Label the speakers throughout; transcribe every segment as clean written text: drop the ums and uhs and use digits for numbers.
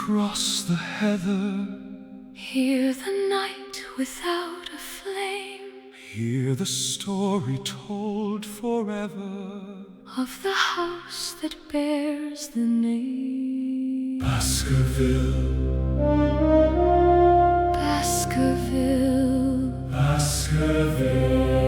Speaker 1: across the heather.
Speaker 2: Hear the night without a flame.
Speaker 1: Hear the story told forever
Speaker 2: Of the house that bears the name
Speaker 1: Baskerville.
Speaker 2: Baskerville.
Speaker 1: Baskerville.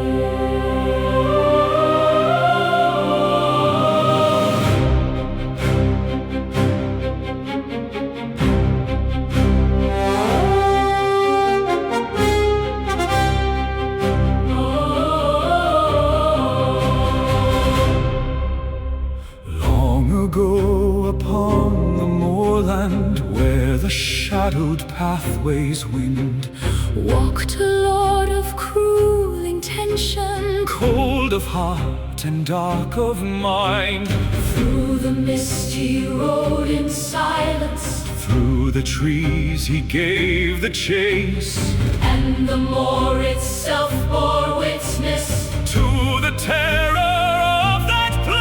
Speaker 1: Go upon the moorland where the shadowed pathways wind,
Speaker 2: Walked a lord of cruel intention,
Speaker 1: cold of heart and dark of mind.
Speaker 2: through the mist he rode in silence,
Speaker 1: Through the trees he gave the chase,
Speaker 2: and the moor itself bore witness
Speaker 1: to the terror of that place.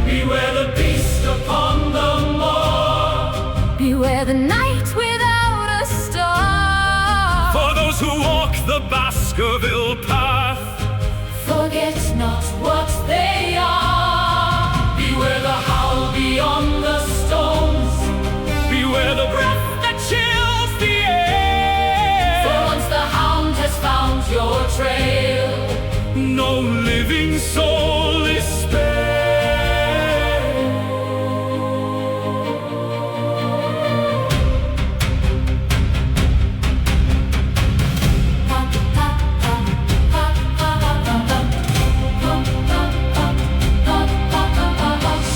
Speaker 1: Beware the beast upon the moor,
Speaker 2: beware the night without a star.
Speaker 1: for those who walk the Baskerville path,
Speaker 2: Forget not what they are.
Speaker 1: beware the howl beyond the stones, beware the breath that chills the air.
Speaker 2: For once the hound has found your trail,
Speaker 1: No living soul is spared.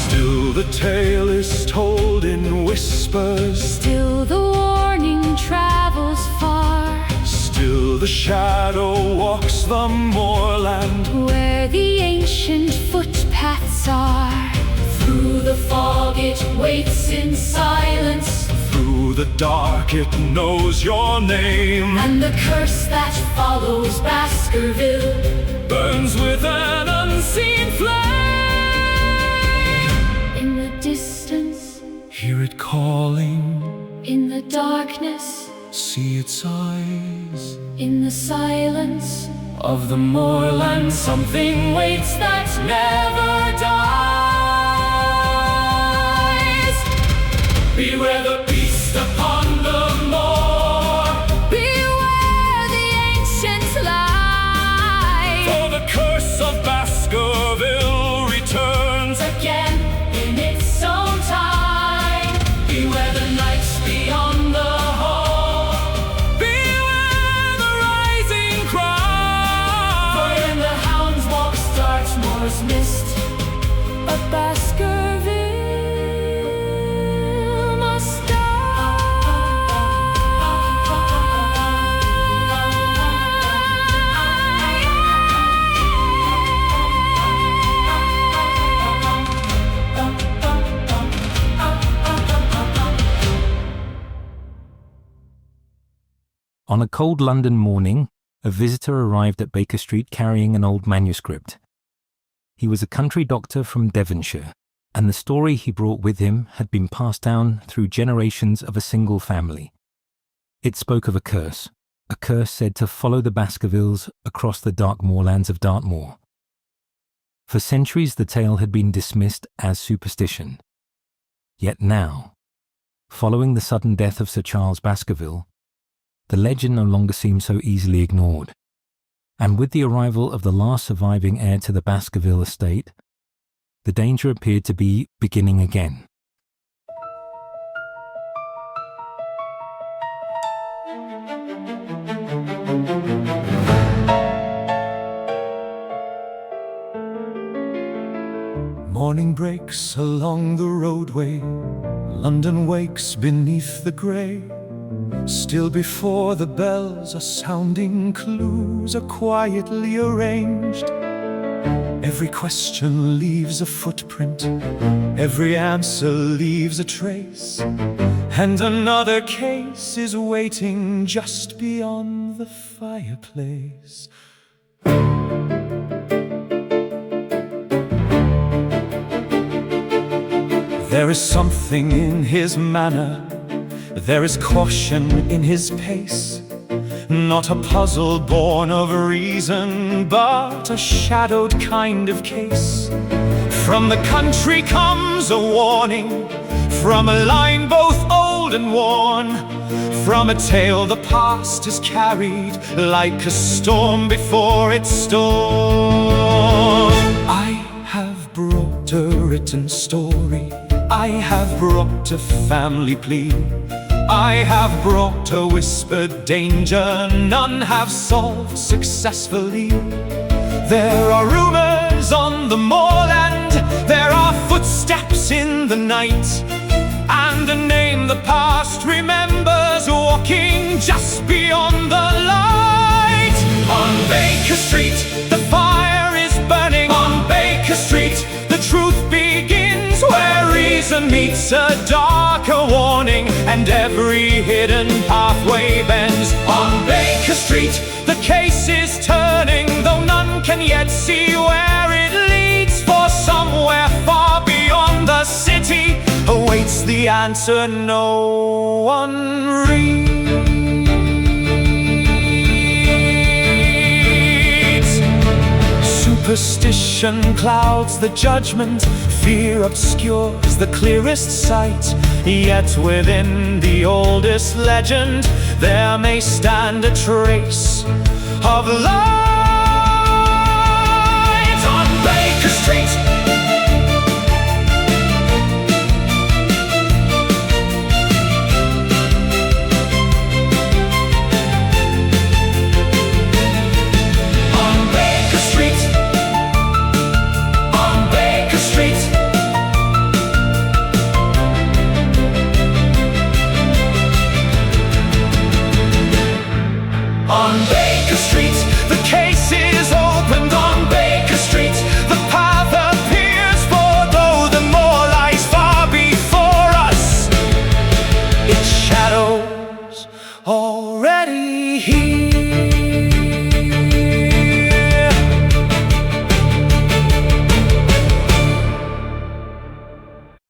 Speaker 1: Still the tale is told in whispers,
Speaker 2: still the warning travels far,
Speaker 1: still the shadow walks the moorland.
Speaker 2: where the ancient footpaths are. Through the fog it waits in silence,
Speaker 1: Through the dark it knows your name,
Speaker 2: and the curse that follows Baskerville
Speaker 1: burns with an unseen flame.
Speaker 2: in the distance,
Speaker 1: Hear it calling,
Speaker 2: in the darkness,
Speaker 1: see its eyes.
Speaker 2: in the silence.
Speaker 1: Of the moorland something waits that never dies. Beware the beast upon the moor,
Speaker 2: Beware the ancient light,
Speaker 1: for the curse of Baskerville returns
Speaker 2: again in its own time.
Speaker 1: Beware the nights beyond the hall, beware the rising cry.
Speaker 2: For in the hound's walk Dartmoor's mist, a Baskerville must
Speaker 3: On a cold London morning, a visitor arrived at Baker Street carrying an old manuscript. He was a country doctor from Devonshire, and the story he brought with him had been passed down through generations of a single family. It spoke of a curse said to follow the Baskervilles across the dark moorlands of Dartmoor. For centuries the tale had been dismissed as superstition. Yet now, following the sudden death of Sir Charles Baskerville, the legend no longer seemed so easily ignored, and with the arrival of the last surviving heir to the Baskerville estate, the danger appeared to be beginning again.
Speaker 1: Morning breaks along the roadway, London wakes beneath the grey. Still before the bells are sounding, clues are quietly arranged. Every question leaves a footprint, every answer leaves a trace, and another case is waiting just beyond the fireplace. There is something in his manner, there is caution in his pace, not a puzzle born of reason, but a shadowed kind of case. From the country comes a warning, from a line both old and worn, from a tale the past is carried like a storm before its storm. I have brought a written story, I have brought a family plea, I have brought a whispered danger none have solved successfully. There are rumors on the moorland, there are footsteps in the night, and a name the past remembers walking just beyond the light. On Baker Street, the fire is burning. On Baker Street, the truth begins, where reason meets a darker warning, and every hidden pathway bends. On Baker Street, the case is turning, though none can yet see where it leads, for somewhere far beyond the city awaits the answer no one reads. Superstition clouds the judgment, fear obscures the clearest sight, yet within the oldest legend there may stand a trace of light. On Baker Street, on Baker Street, the case is opened. On Baker Street, the path appears, for though the moor lies far before us, its shadows already here.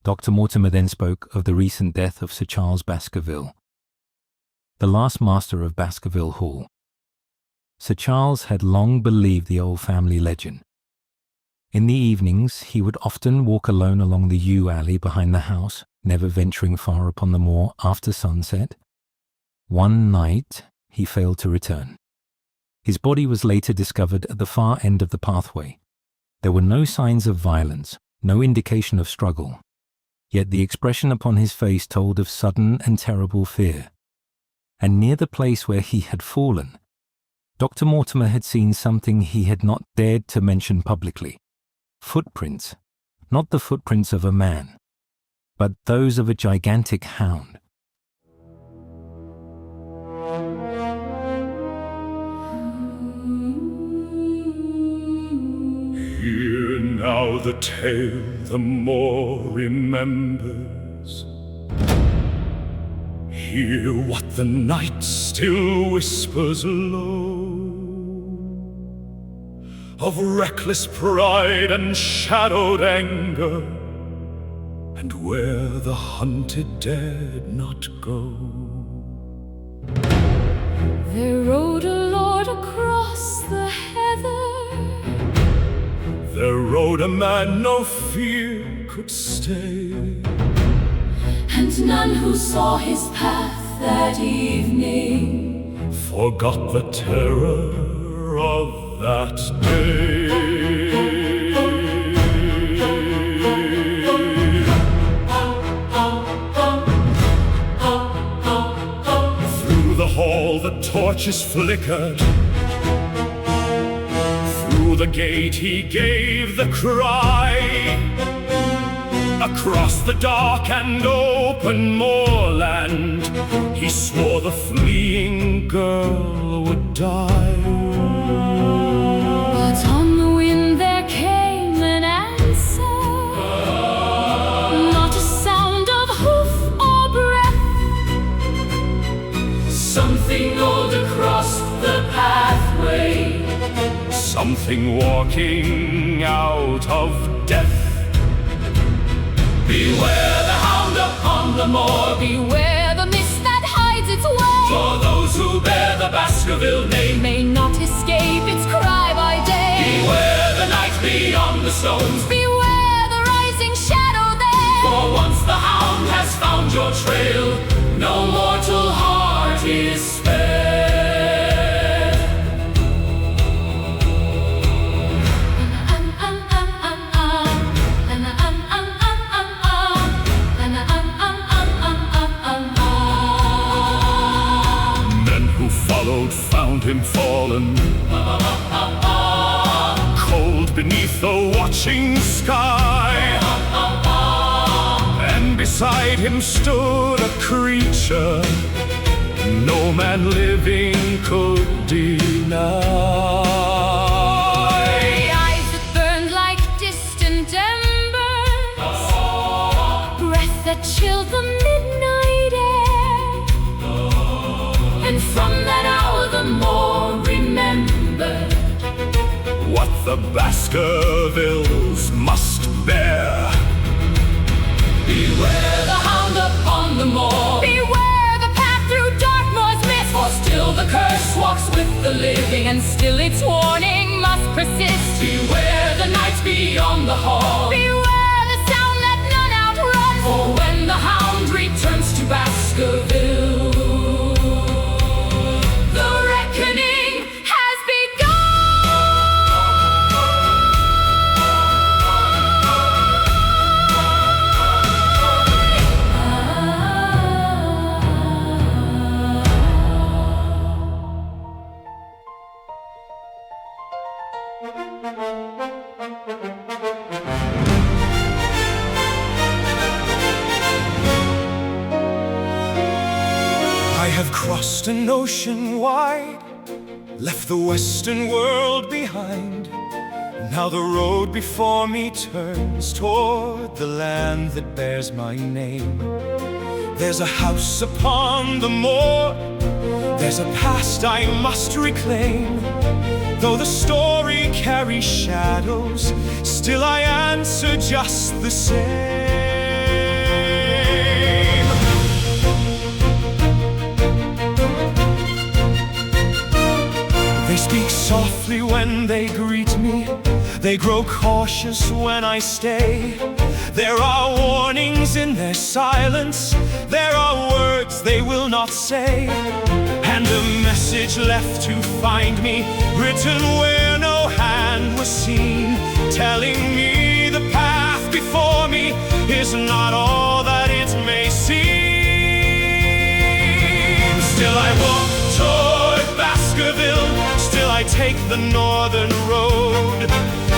Speaker 3: Dr. Mortimer then spoke of the recent death of Sir Charles Baskerville, the last master of Baskerville Hall. Sir Charles had long believed the old family legend. In the evenings he would often walk alone along the yew alley behind the house, never venturing far upon the moor after sunset. One night he failed to return. His body was later discovered at the far end of the pathway. There were no signs of violence, no indication of struggle, yet the expression upon his face told of sudden and terrible fear. And near the place where he had fallen, Dr. Mortimer had seen something he had not dared to mention publicly. Footprints, not the footprints of a man, but those of a gigantic hound.
Speaker 1: Hear now the tale the more remembers. Hear what the night still whispers low, of reckless pride and shadowed anger, and where the hunted dared not go.
Speaker 2: There rode a lord across the heather,
Speaker 1: There rode a man no fear could stay,
Speaker 2: and none who saw his path that evening
Speaker 1: forgot the terror of that day. Through the hall the torches flickered, through the gate he gave the cry. Across the dark and open moorland he swore the fleeing girl would die.
Speaker 2: But on the wind there came an answer, not a sound of hoof or breath.
Speaker 1: Something old across the pathway, something walking out of death. Beware
Speaker 2: the moor. Beware the mist that hides its way,
Speaker 1: For those who bear the Baskerville name
Speaker 2: may not escape its cry by day.
Speaker 1: Beware the night beyond the stones,
Speaker 2: Beware the rising shadow there.
Speaker 1: for once the hound has found your trail, no mortal heart is spared. Men who followed found him fallen, cold beneath the watching sky. And beside him stood a creature no man living could deny.
Speaker 2: Eyes that burned like distant embers, breath that chilled the midnight air. And from that hour the moor remembered
Speaker 1: What the Baskervilles must bear.
Speaker 2: Beware the hound upon the moor. Beware the path through Dartmoor's mist. For still the curse walks with the living, and still its warning must persist.
Speaker 1: Beware the night beyond the hall,
Speaker 2: Beware the sound that none outruns.
Speaker 1: for when the hound returns to Baskerville,
Speaker 2: The reckoning has
Speaker 1: I have crossed an ocean wide, left the western world behind. Now the road before me turns toward the land that bears my name. There's a house upon the moor, there's a past I must reclaim. Though the story carries shadows, still I answer just the same. They speak softly when they greet me, they grow cautious when I stay. There are warnings in their silence, there are words they will not say, and a message left to find me, written where no hand was seen, telling me the path before me is not all that it may seem. Still I walk toward Baskerville, still I take the northern road.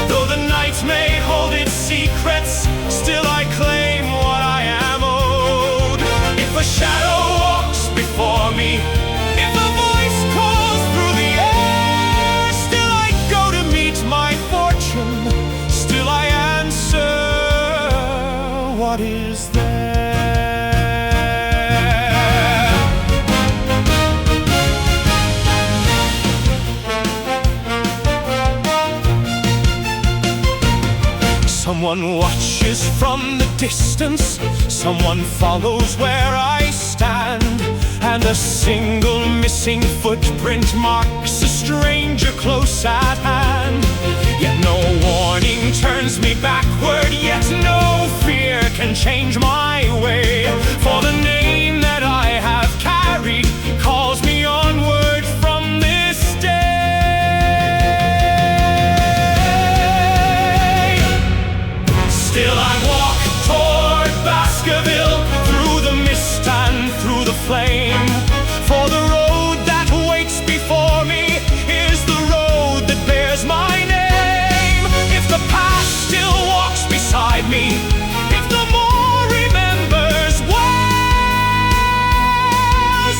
Speaker 1: Though the night may hold its secrets, still I claim what I am owed. If a shadow walks before me, if a voice calls through the air, still I go to meet my fortune, still I answer what is there. Someone watches from the distance, someone follows where I stand, and a single missing footprint marks a stranger close at hand. Yet no warning turns me backward, yet no fear can change my way, for the name that I have carried calls me onward from this day. Still I walk toward Baskerville, through the mist and through the flame, for the road that waits before me is the road that bears my name. If the past still walks beside me, if the moor remembers well,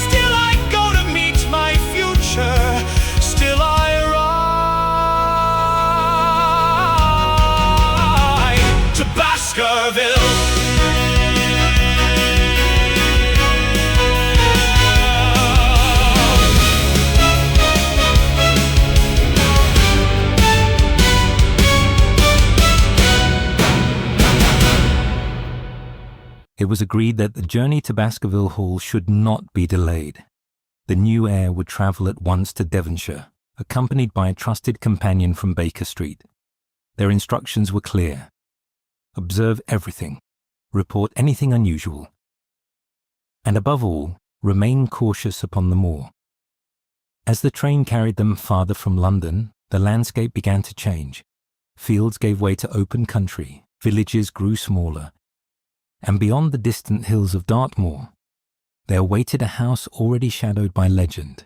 Speaker 1: still I go to meet my future, still I ride to Baskerville.
Speaker 3: It was agreed that the journey to Baskerville Hall should not be delayed. The new heir would travel at once to Devonshire, accompanied by a trusted companion from Baker Street. Their instructions were clear. Observe everything. Report anything unusual. And above all, remain cautious upon the moor. As the train carried them farther from London, the landscape began to change. Fields gave way to open country, villages grew smaller, and beyond the distant hills of Dartmoor, there awaited a house already shadowed by legend.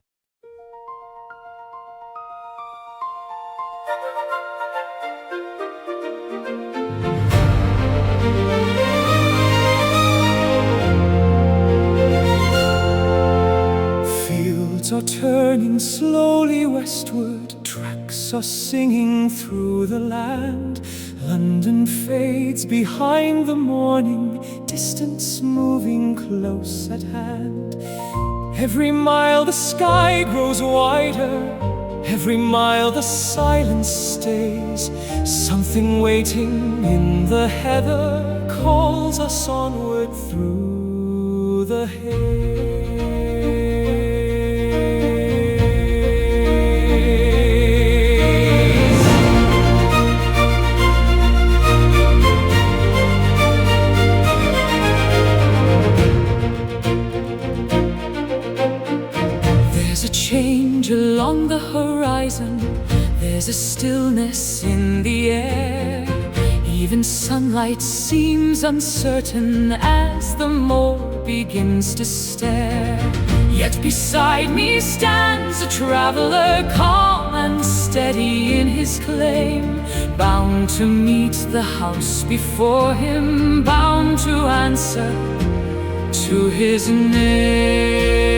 Speaker 1: Fields are turning slowly westward, tracks are singing through the land. London fades behind the morning, distance moving close at hand. Every mile the sky grows wider, every mile the silence stays. Something waiting in the heather calls us onward through the haze. Change along the horizon, there's a stillness in the air. Even sunlight seems uncertain as the moor begins to stare. Yet beside me stands a traveler, calm and steady in his claim, bound to meet the house before him, bound to answer to his name.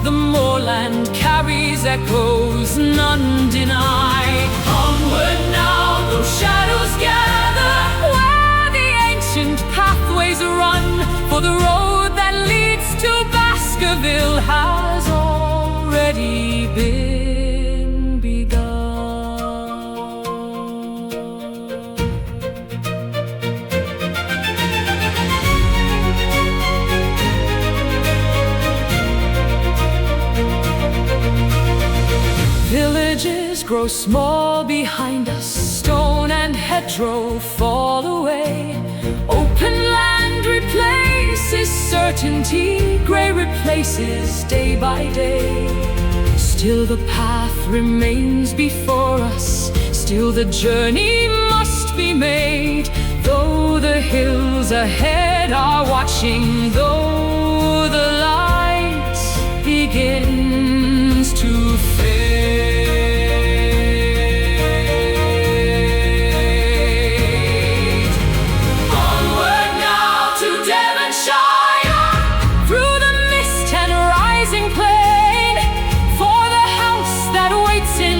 Speaker 1: The moorland carries echoes none deny. Onward now, though shadows gather, where the ancient pathways run, for the road that leads to Baskerville has already been begun. Villages grow small behind us, stone and hedgerow fall away. Open land replaces certainty, grey replaces day by day. Still the path remains before us, still the journey must be made. Though the hills ahead are watching, though the light begins to fade.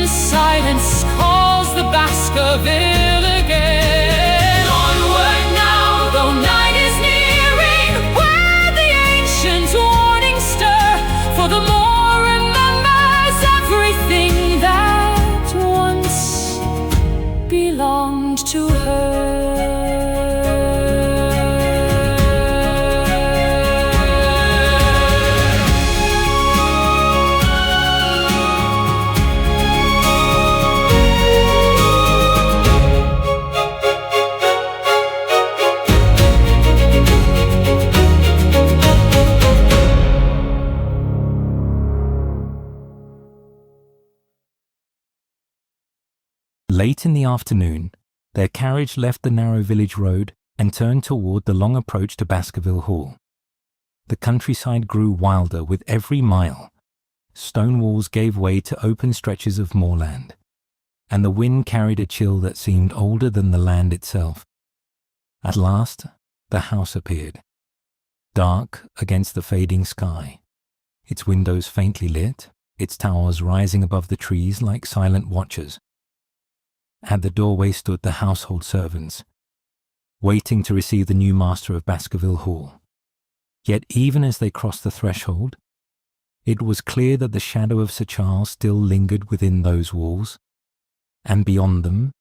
Speaker 1: Silence calls the Baskerville again. Onward now, though night is nearing, where the ancient warnings stir, for the moor remembers everything that once belonged to her.
Speaker 3: Late in the afternoon, their carriage left the narrow village road and turned toward the long approach to Baskerville Hall. The countryside grew wilder with every mile. Stone walls gave way to open stretches of moorland, and the wind carried a chill that seemed older than the land itself. At last, the house appeared, dark against the fading sky, its windows faintly lit, its towers rising above the trees like silent watchers. At the doorway stood the household servants, waiting to receive the new master of Baskerville Hall. Yet even as they crossed the threshold, It was clear that the shadow of Sir Charles still lingered within those walls, and beyond them,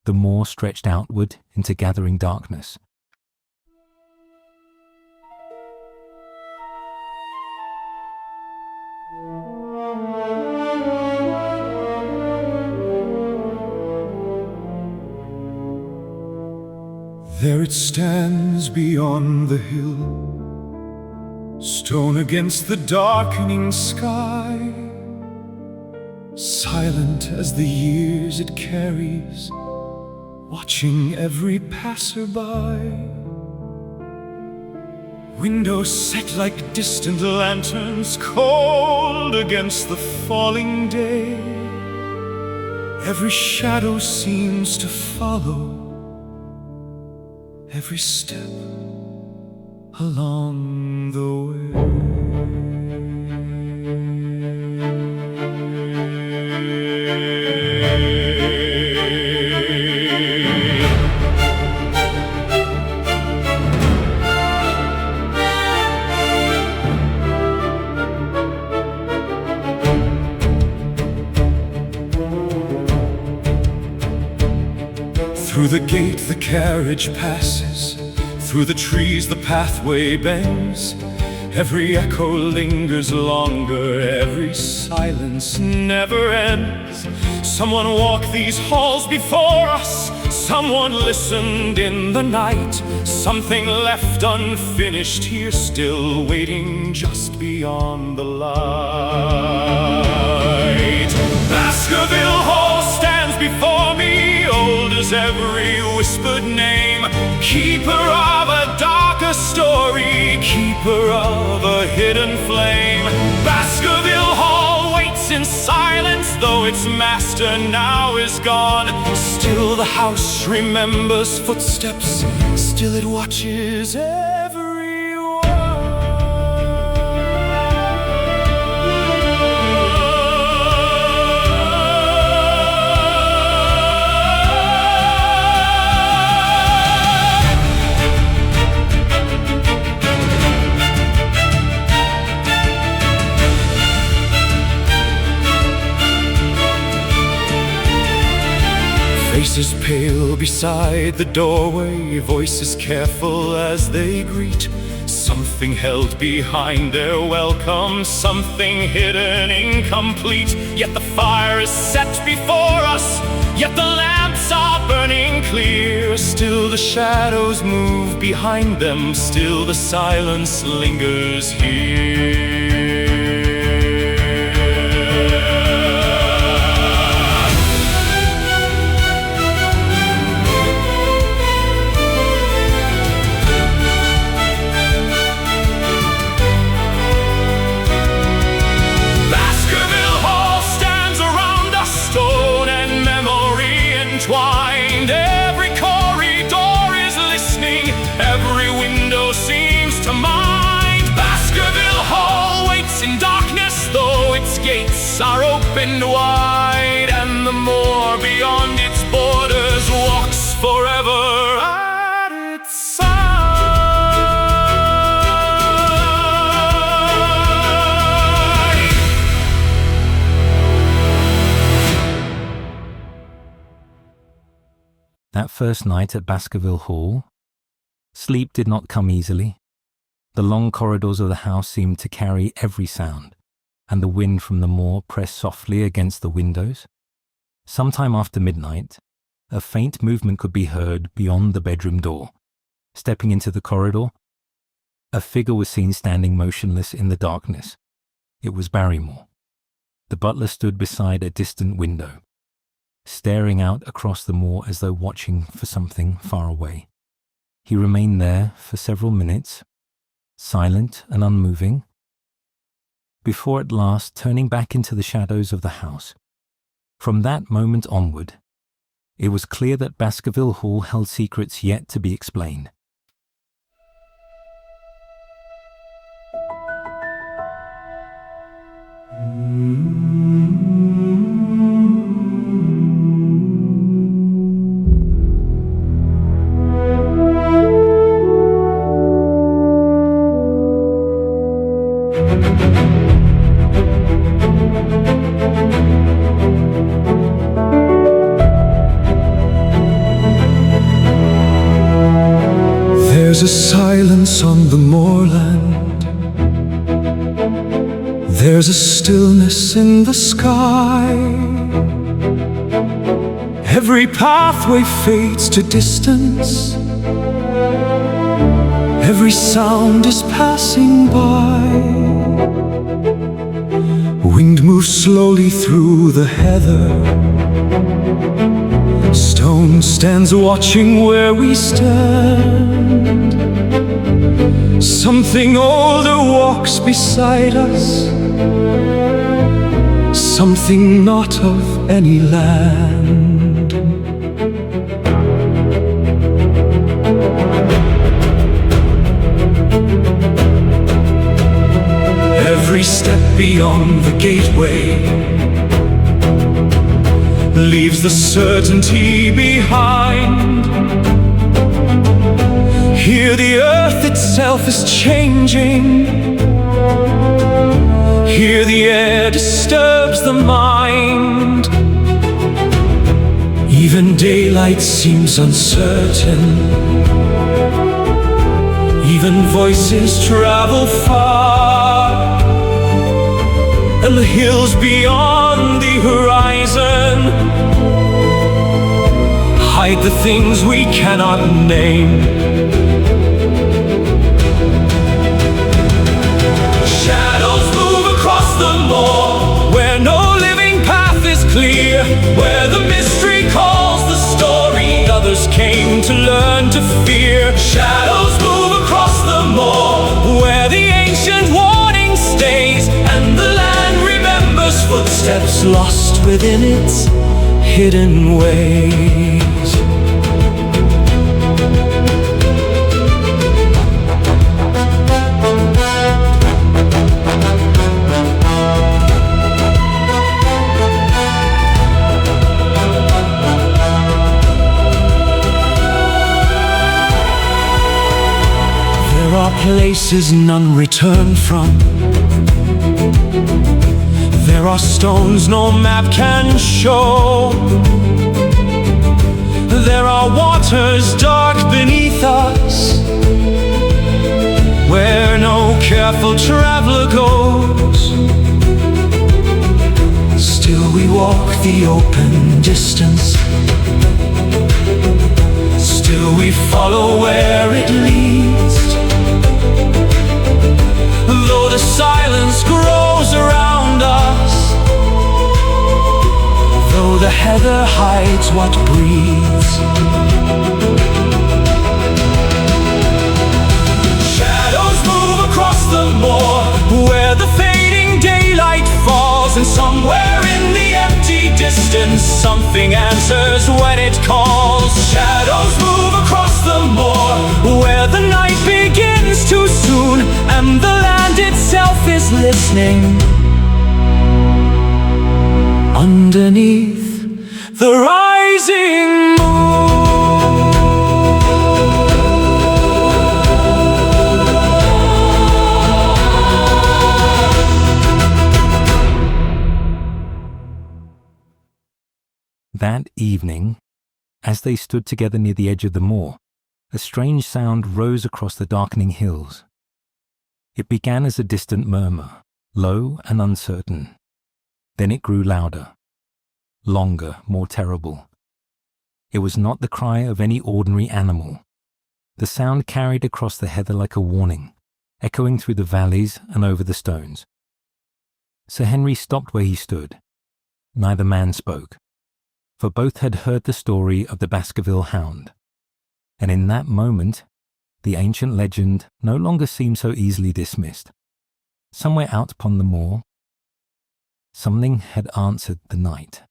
Speaker 3: the moor stretched outward into gathering darkness.
Speaker 1: There it stands beyond the hill, stone against the darkening sky, silent as the years it carries, watching every passerby. Windows set like distant lanterns, cold against the falling day. Every shadow seems to follow every step along the way. Through the gate the carriage passes, through the trees the pathway bends. Every echo lingers longer, every silence never ends. Someone walked these halls before us, someone listened in the night. Something left unfinished here, still waiting just beyond the light. Baskerville Hall stands before me, old as every whispered name. Keeper of a darker story, keeper of a hidden flame. Baskerville Hall waits in silence, though its master now is gone. Still the house remembers footsteps, still it watches every one. Faces pale beside the doorway, voices careful as they greet. Something held behind their welcome, something hidden, incomplete. Yet the fire is set before us, yet the lamps are burning clear. Still the shadows move behind them, still the silence lingers here. Every corridor is listening, every window seems to mind. Baskerville Hall waits in darkness, though its gates are opened wide. And the moor beyond its borders walks forever at its side.
Speaker 3: That first night at Baskerville Hall, sleep did not come easily. The long corridors of the house seemed to carry every sound, and the wind from the moor pressed softly against the windows. Sometime after midnight, a faint movement could be heard beyond the bedroom door. Stepping into the corridor, a figure was seen standing motionless in the darkness. It was Barrymore. The butler stood beside a distant window, staring out across the moor as though watching for something far away. He remained there for several minutes, silent and unmoving, before at last turning back into the shadows of the house. From that moment onward, it was clear that Baskerville Hall held secrets yet to be explained.
Speaker 1: There's a silence on the moorland. There's a stillness in the sky. Every pathway fades to distance. Every sound is passing by. Wind moves slowly through the heather. Stone stands watching where we stand. Something older walks beside us. Something not of any land. Every step beyond the gateway leaves the certainty behind. Here the earth itself is changing. Here the air disturbs the mind. Even daylight seems uncertain. Even voices travel far. And the hills beyond the horizon hide the things we cannot name. Shadows move across the moor, where no living path is clear, where the mystery calls the story others came to learn to fear. Shadows move across the moor, where the ancient warning stays, and the land remembers footsteps lost within its hidden ways. There are places none return from. There are stones no map can show. There are waters dark beneath us, where no careful traveler goes. Still we walk the open distance. Still we follow where it leads. Though the silence grows around us, though the heather hides what breathes. Shadows move across the moor, where the fading daylight falls, and somewhere in the empty distance something answers when it calls. Shadows move across the moor, where the night begins too soon, and the land itself is listening. Underneath the rising moon.
Speaker 3: That evening, as they stood together near the edge of the moor, a strange sound rose across the darkening hills. It began as a distant murmur, low and uncertain. Then it grew louder, longer, more terrible. It was not the cry of any ordinary animal. The sound carried across the heather like a warning, echoing through the valleys and over the stones. Sir Henry stopped where he stood. Neither man spoke, for both had heard the story of the Baskerville Hound. And in that moment, the ancient legend no longer seemed so easily dismissed. Somewhere out upon the moor, something had answered the night.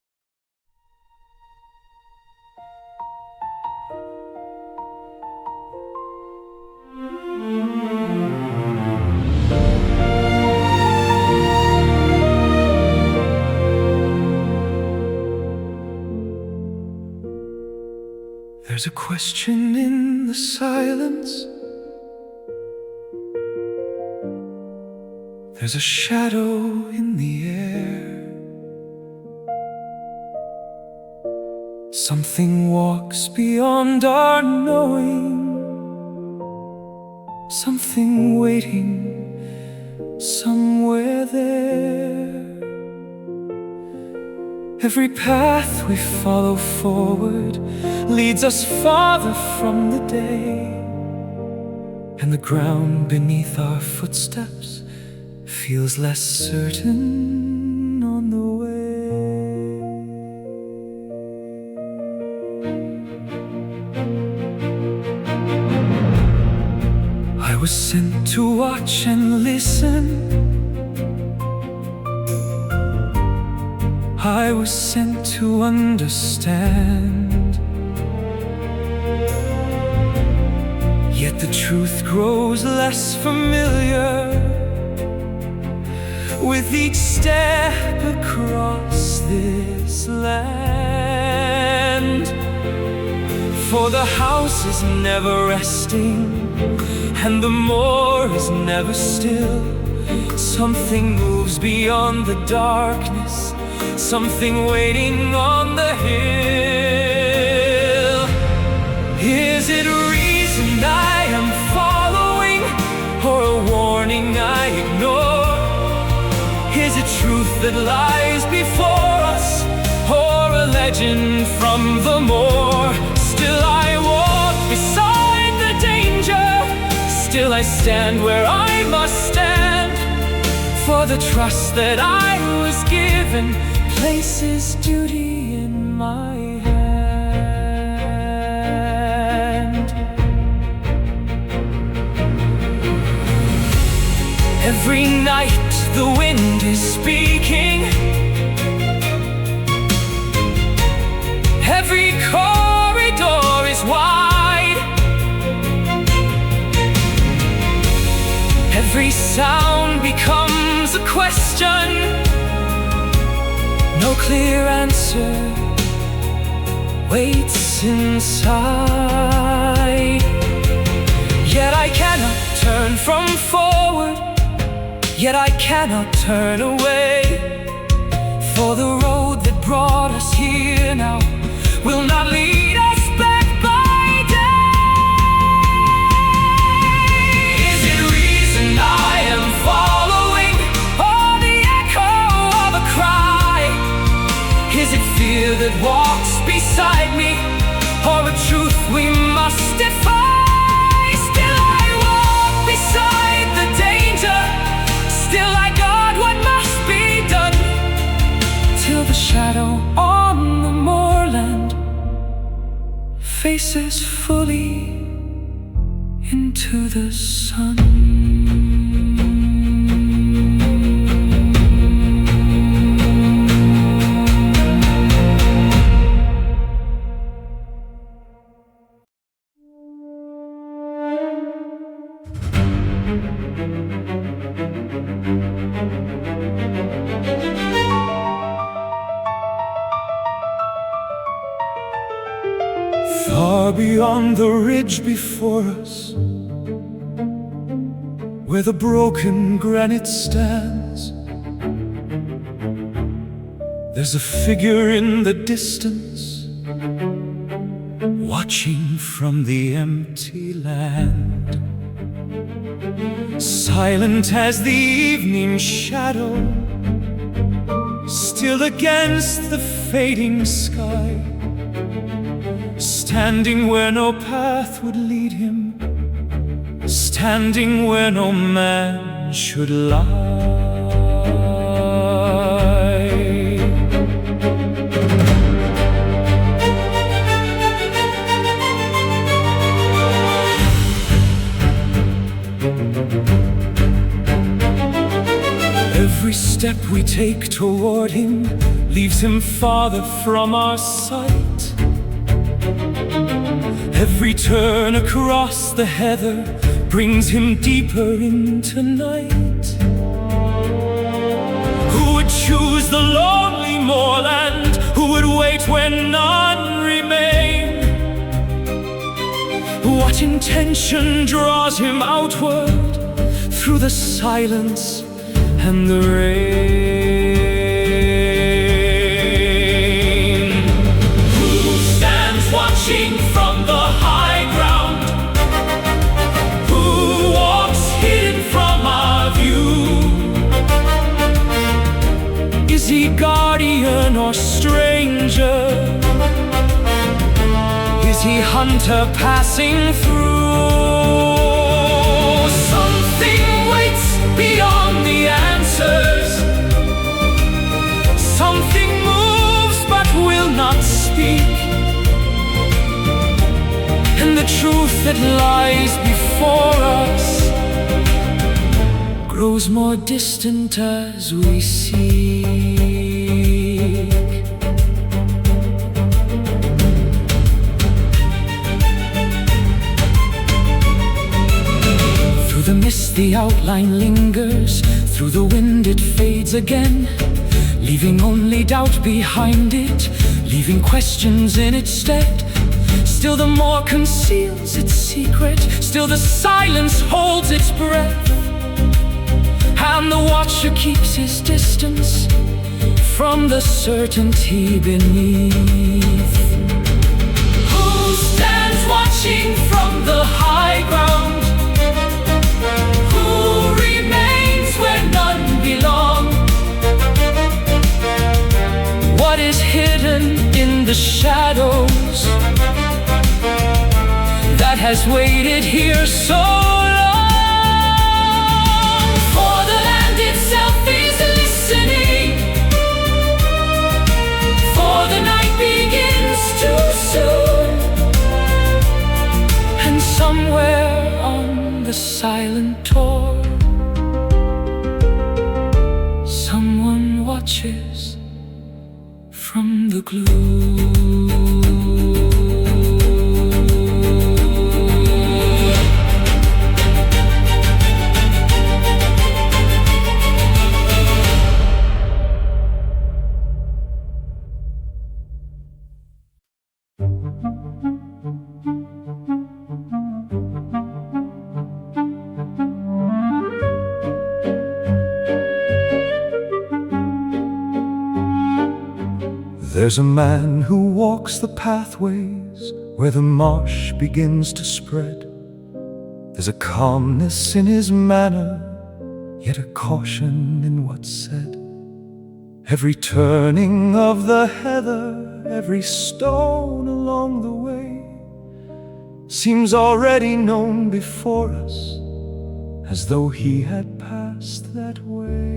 Speaker 1: There's a question in the silence. There's a shadow in the air. Something walks beyond our knowing. something waiting somewhere there. Every path we follow forward leads us farther from the day, and the ground beneath our footsteps feels less certain on the way. I was sent to watch and listen. I was sent to understand. Yet the truth grows less familiar with each step across this land. For the house is never resting, and the moor is never still. Something moves beyond the darkness, something waiting on the hill. Is it a reason I am following, or a warning I ignore? Is it truth that lies before us, or a legend from the moor? Still I walk beside the danger, still I stand where I must stand. For the trust that I was given places duty in my hand. Every night the wind is speaking, every corridor is wide, every sound becomes a question, no clear answer waits inside. Yet I cannot turn from forward, yet I cannot turn away. For the road that brought us here now will not lead us back by day. Is it reason I am following, or the echo of a cry? Is it fear that walks beside me, or a truth we must defy? Still I walk beside the danger, still I guard what must be done, till the shadow on the moorland faces fully into the sun. Far beyond the ridge before us, where the broken granite stands, there's a figure in the distance, watching from the empty land. Silent as the evening shadow, still against the fading sky, standing where no path would lead him, standing where no man should lie. Every step we take toward him leaves him farther from our sight. Every turn across the heather brings him deeper into night. Who would choose the lonely moorland? Who would wait when none remain? What intention draws him outward through the silence and the rain? Who stands watching from the high ground? Who he guardian or stranger? Is he hunter passing through? Something waits beyond the answers. Something moves but will not speak. And the truth that lies before us grows more distant as we seek. Through the mist the outline lingers, through the wind it fades again, leaving only doubt behind it, leaving questions in its stead. Still the moor conceals its secret, still the silence holds its breath, and the watcher keeps his distance from the certainty beneath. Who stands watching from the high ground? Who remains where none belong? What is hidden in the shadows that has waited here so long? For the land itself is listening, for the night begins too soon, and somewhere on the silent tour someone watches from the gloom. There's a man who walks the pathways where the marsh begins to spread. There's a calmness in his manner, yet a caution in what's said. Every turning of the heather, every stone along the way seems already known before us, as though he had passed that way.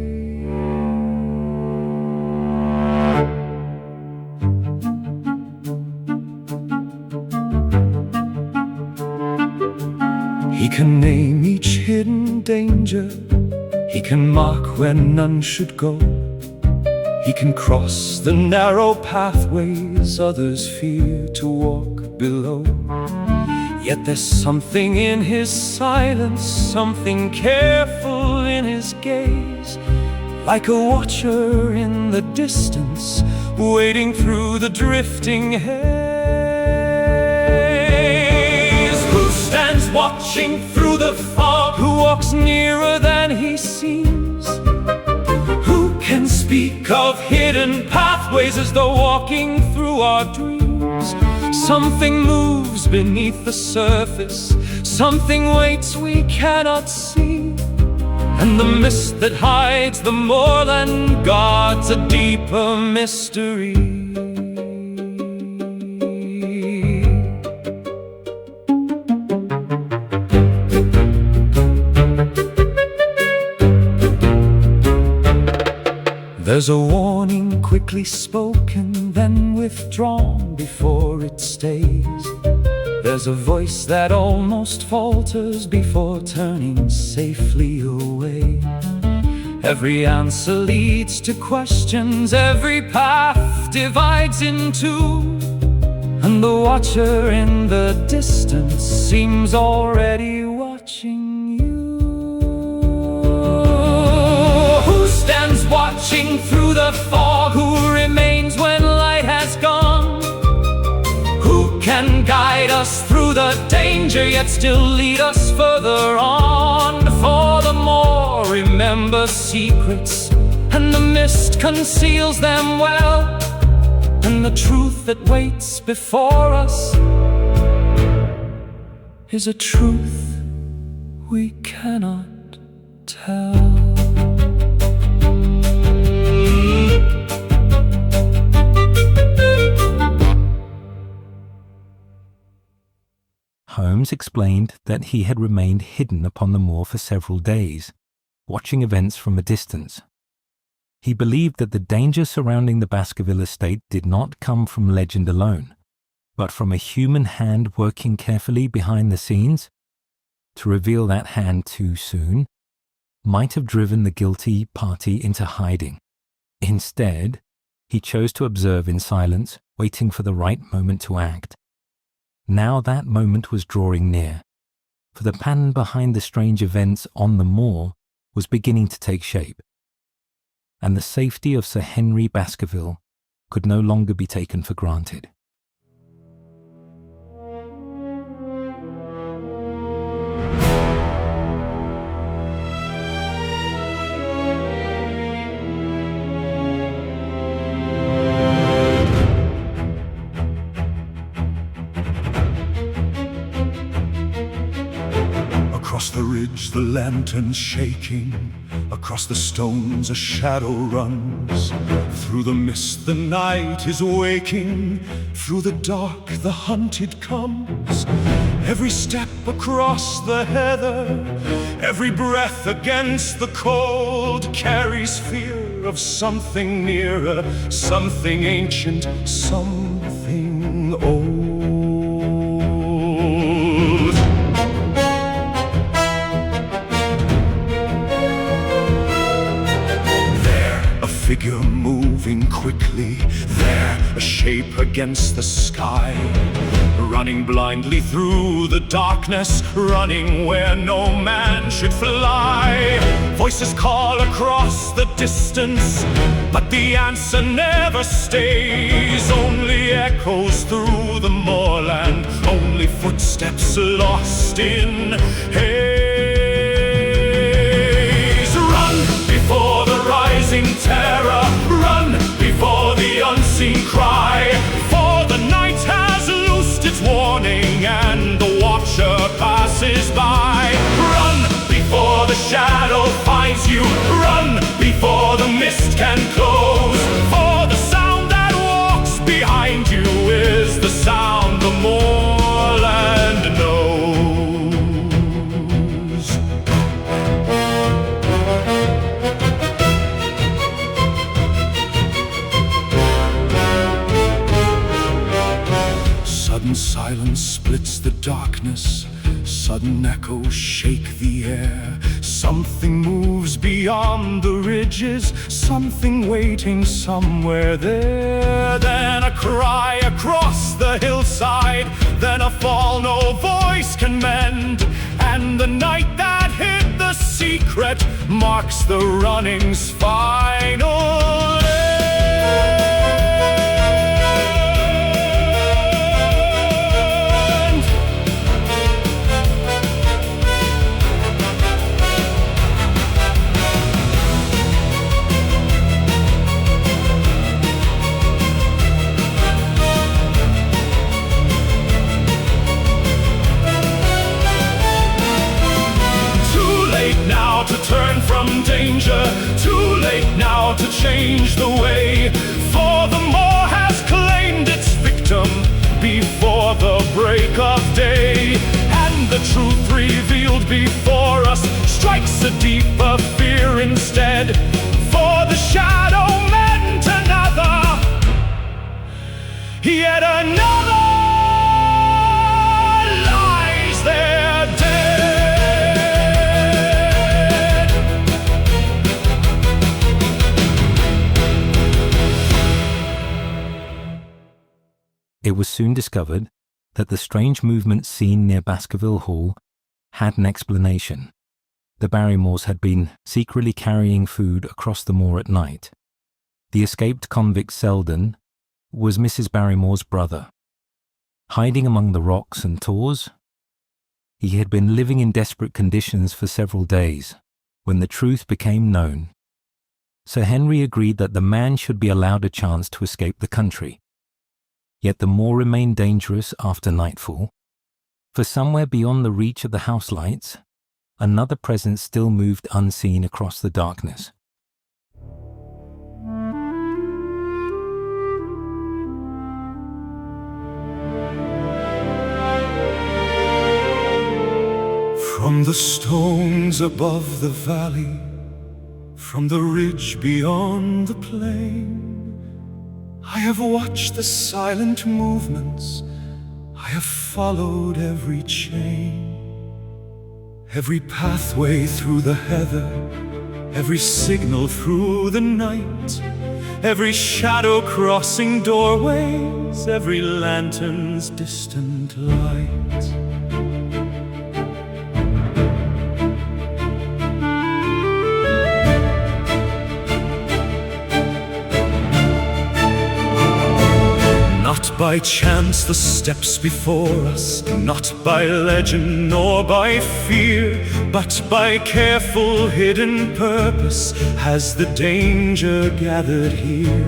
Speaker 1: He can name each hidden danger, he can mark where none should go. He can cross the narrow pathways others fear to walk below. Yet there's something in his silence, something careful in his gaze, like a watcher in the distance, waiting through the drifting haze. Who stands watching through the fog? Who walks nearer than he seems? Who can speak of hidden pathways as though walking through our dreams? Something moves beneath the surface, something waits we cannot see, and the mist that hides the moorland guards a deeper mystery. There's a warning quickly spoken, then withdrawn before it stays. There's a voice that almost falters before turning safely away. Every answer leads to questions, every path divides in two, and the watcher in the distance seems already watching you. Who stands watching through the fog? Who remains when light has gone? Who can guide us through the danger, yet still lead us further on? For the moor remembers secrets, and the mist conceals them well, and the truth that waits before us is a truth we cannot tell.
Speaker 3: Holmes explained that he had remained hidden upon the moor for several days, watching events from a distance. He believed that the danger surrounding the Baskerville estate did not come from legend alone, but from a human hand working carefully behind the scenes. To reveal that hand too soon might have driven the guilty party into hiding. Instead, he chose to observe in silence, waiting for the right moment to act. Now that moment was drawing near, for the pattern behind the strange events on the moor was beginning to take shape, and the safety of Sir Henry Baskerville could no longer be taken for granted.
Speaker 1: Across the ridge the lantern's shaking, across the stones a shadow runs. Through the mist the night is waking, through the dark the hunted comes. Every step across the heather, every breath against the cold, carries fear of something nearer, something ancient, something old. Figure moving quickly, there a shape against the sky, running blindly through the darkness, running where no man should fly. Voices call across the distance, but the answer never stays. Only echoes through the moorland, only footsteps lost in haze. Run before the rising terror, run before the unseen cry, for the night has loosed its warning and the watcher passes by. Run before the shadow finds you, run before the mist can close, for the sound that walks behind you is the sound the moorland knows. Sudden silence splits the darkness, sudden echoes shake the air. Something moves beyond the ridges, something waiting somewhere there. Then a cry across the hillside, then a fall no voice can mend, and the night that hid the secret marks the running's final end. To turn from danger, too late now to change the way, for the moor has claimed its victim before the break of day, and the truth revealed before us strikes a deeper fear instead, for the shadow meant another, yet another lies there dead.
Speaker 3: It was soon discovered that the strange movement seen near Baskerville Hall had an explanation. The Barrymores had been secretly carrying food across the moor at night. The escaped convict Selden was Mrs. Barrymore's brother. Hiding among the rocks and tors, he had been living in desperate conditions for several days. When the truth became known, Sir Henry agreed that the man should be allowed a chance to escape the country. Yet the moor remained dangerous after nightfall, for somewhere beyond the reach of the house lights, another presence still moved unseen across the darkness.
Speaker 1: From the stones above the valley, from the ridge beyond the plain, I have watched the silent movements, I have followed every chain, every pathway through the heather, every signal through the night, every shadow crossing doorways, every lantern's distant light. Not by chance the steps before us, not by legend nor by fear, but by careful hidden purpose has the danger gathered here.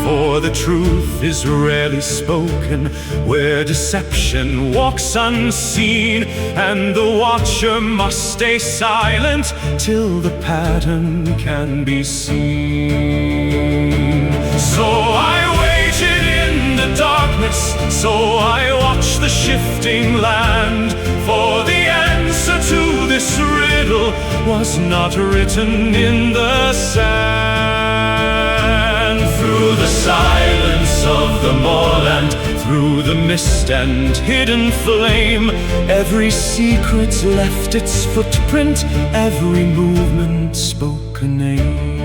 Speaker 1: For the truth is rarely spoken where deception walks unseen, and the watcher must stay silent till the pattern can be seen. So I waited in the darkness, so I watched the shifting land, for the answer to this riddle was not written in the sand. Through the silence of the moorland, through the mist and hidden flame, every secret left its footprint, every movement spoke a name.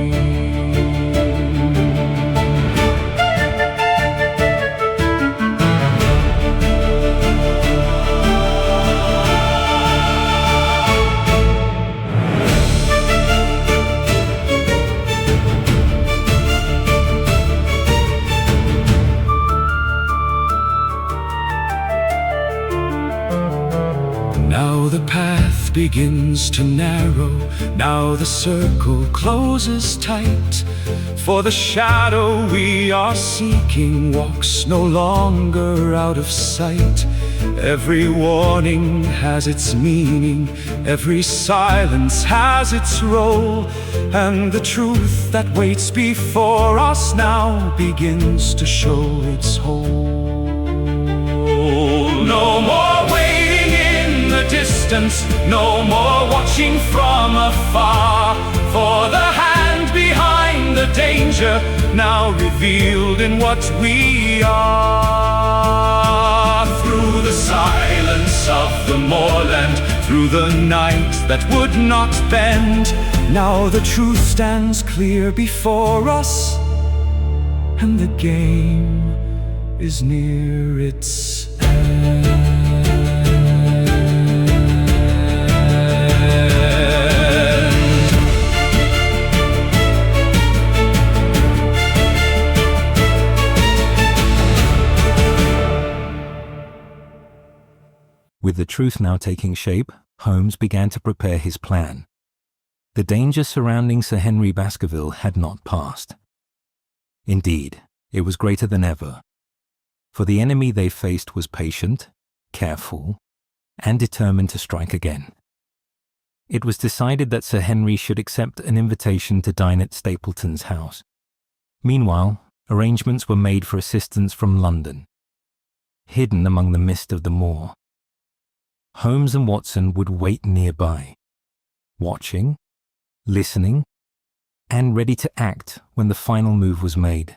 Speaker 1: Now the path begins to narrow, now the circle closes tight, for the shadow we are seeking walks no longer out of sight. Every warning has its meaning, every silence has its role, and the truth that waits before us now begins to show its whole. No more waiting in the distance, no more watching from afar, for the hand behind the danger now revealed in what we are. Through the silence of the moorland, through the night that would not bend, now the truth stands clear before us, and the game is near its end.
Speaker 3: With the truth now taking shape, Holmes began to prepare his plan. The danger surrounding Sir Henry Baskerville had not passed. Indeed, it was greater than ever, for the enemy they faced was patient, careful, and determined to strike again. It was decided that Sir Henry should accept an invitation to dine at Stapleton's house. Meanwhile, arrangements were made for assistance from London. Hidden among the mist of the moor, Holmes and Watson would wait nearby, watching, listening, and ready to act when the final move was made.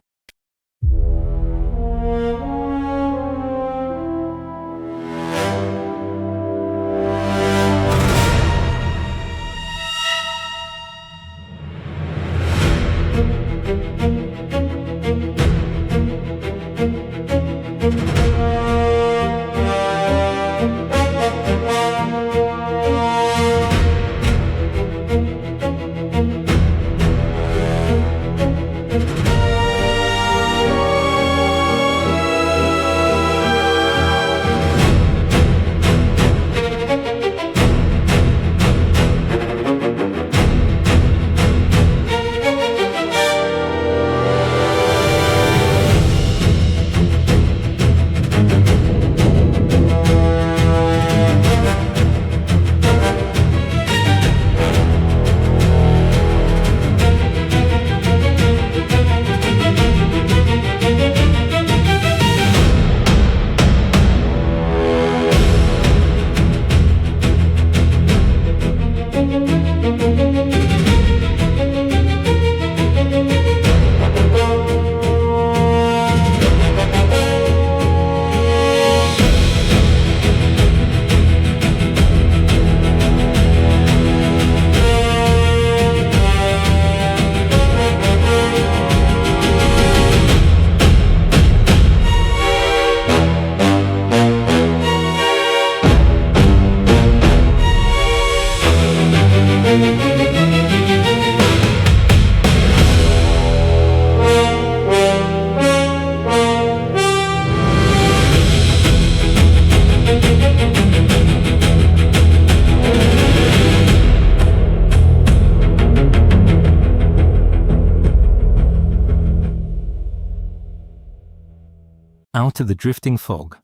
Speaker 3: out of the drifting fog.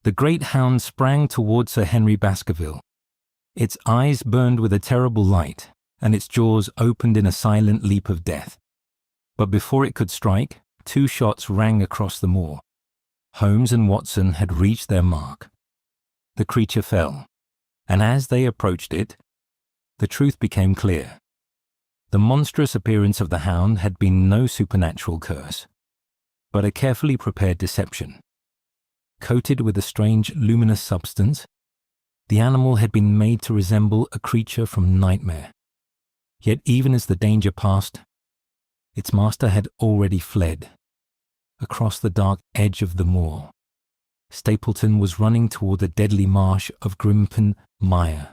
Speaker 3: The great hound sprang towards Sir Henry Baskerville. Its eyes burned with a terrible light, and its jaws opened in a silent leap of death. But before it could strike, 2 shots rang across the moor. Holmes and Watson had reached their mark. The creature fell, and as they approached it, the truth became clear. The monstrous appearance of the hound had been no supernatural curse, but a carefully prepared deception. Coated with a strange luminous substance, the animal had been made to resemble a creature from nightmare. Yet even as the danger passed, its master had already fled. Across the dark edge of the moor, Stapleton was running toward the deadly marsh of Grimpen Mire.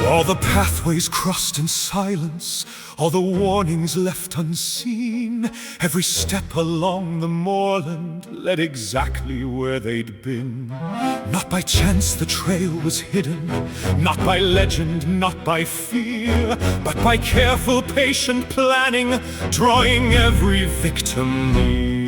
Speaker 1: All the pathways crossed in silence, all the warnings left unseen, every step along the moorland led exactly where they'd been. Not by chance the trail was hidden, not by legend, not by fear, but by careful, patient planning, drawing every victim near.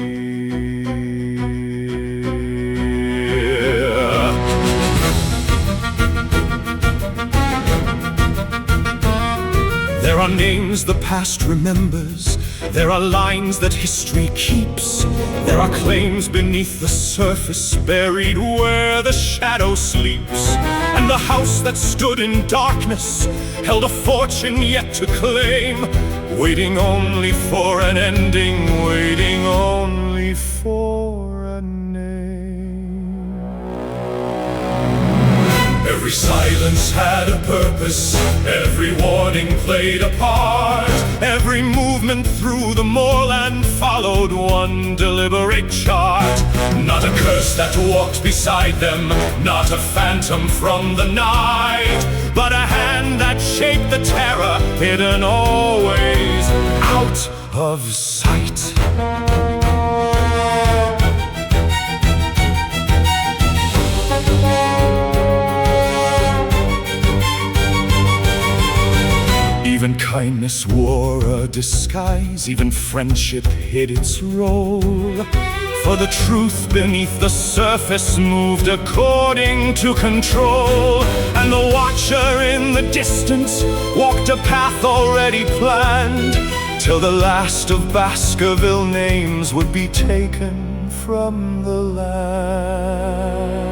Speaker 1: There are names the past remembers, there are lines that history keeps, there are claims beneath the surface, buried where the shadow sleeps. And the house that stood in darkness held a fortune yet to claim, waiting only for an ending, waiting only for a name. Every silence had a purpose, every warning played a part, every movement through the moorland followed one deliberate chart. Not a curse that walked beside them, not a phantom from the night, but a hand that shaped the terror, hidden always out of sight. Even kindness wore a disguise, even friendship hid its role. For the truth beneath the surface moved according to control. And the watcher in the distance walked a path already planned, till the last of Baskerville names would be taken from the land.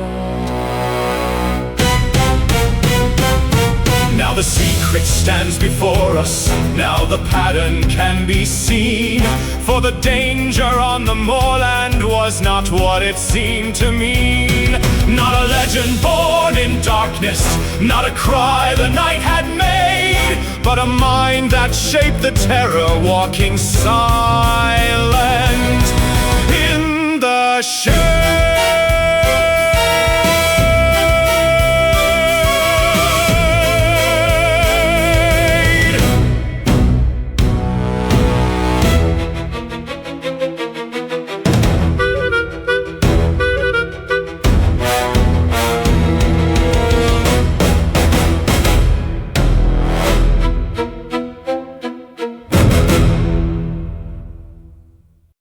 Speaker 1: Now the secret stands before us, now the pattern can be seen. For the danger on the moorland was not what it seemed to mean. Not a legend born in darkness, not a cry the night had made, but a mind that shaped the terror, walking silent in the shade.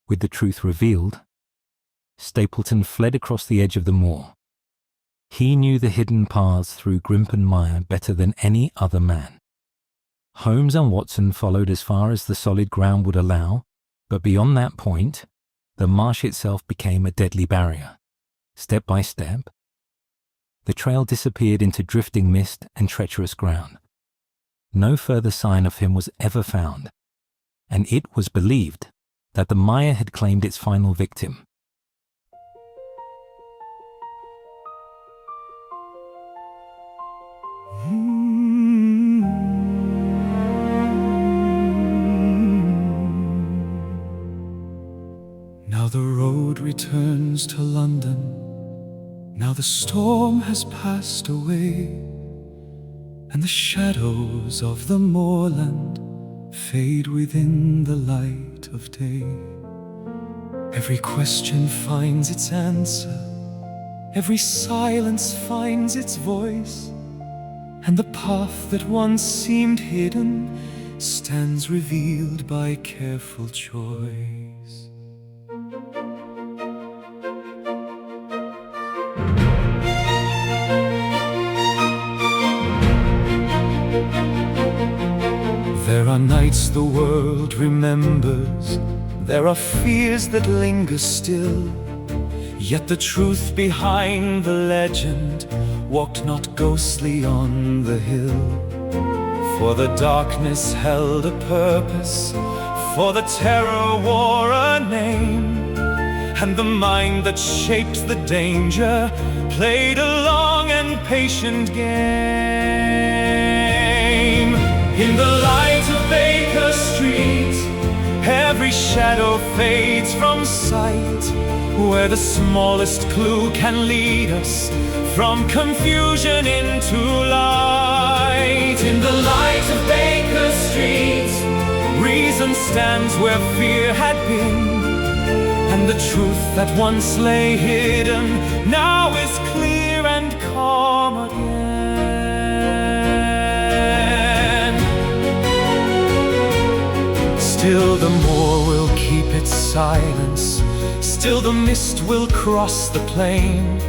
Speaker 3: With the truth revealed, Stapleton fled across the edge of the moor. He knew the hidden paths through Grimpen Mire better than any other man. Holmes and Watson followed as far as the solid ground would allow, but beyond that point, the marsh itself became a deadly barrier. Step by step, the trail disappeared into drifting mist and treacherous ground. No further sign of him was ever found, and it was believed that the mire had claimed its final victim.
Speaker 1: Now the road returns to London, now the storm has passed away, and the shadows of the moorland fade within the light of day. Every question finds its answer, Every silence finds its voice, and the path that once seemed hidden stands revealed by careful choice. There are nights the world remembers, there are fears that linger still, yet the truth behind the legend walked not ghostly on the hill. For the darkness held a purpose, for the terror wore a name, and the mind that shaped the danger played a long and patient game. In the light of Baker Street, every shadow fades from sight, where the smallest clue can lead us from confusion into light. In the light of Baker Street, reason stands where fear had been, and the truth that once lay hidden now is clear and calm again. Still the moor will keep its silence, still the mist will cross the plain,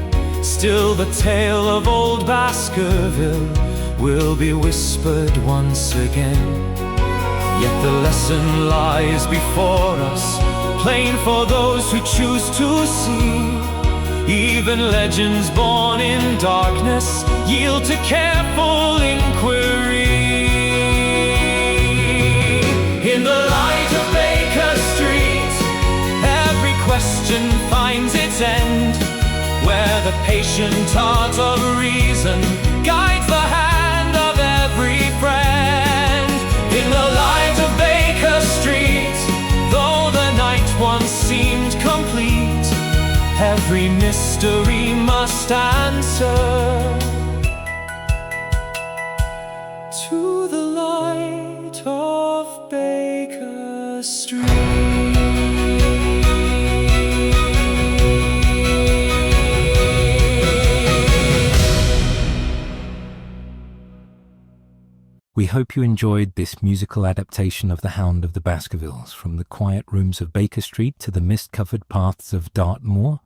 Speaker 1: still the tale of old Baskerville will be whispered once again. Yet the lesson lies before us, plain for those who choose to see. Even legends born in darkness yield to careful inquiry. In the light of Baker Street, every question finds its end, where the patient art of reason guides the hand of every friend. In the light of Baker Street, though the night once seemed complete, every mystery must answer to the light of Baker Street.
Speaker 3: We hope you enjoyed this musical adaptation of The Hound of the Baskervilles, from the quiet rooms of Baker Street to the mist-covered paths of Dartmoor.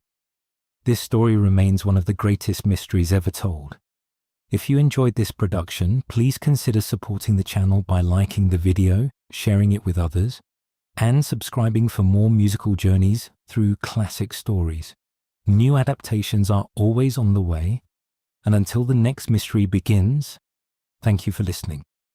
Speaker 3: This story remains one of the greatest mysteries ever told. If you enjoyed this production, please consider supporting the channel by liking the video, sharing it with others, and subscribing for more musical journeys through classic stories. New adaptations are always on the way, and until the next mystery begins, thank you for listening.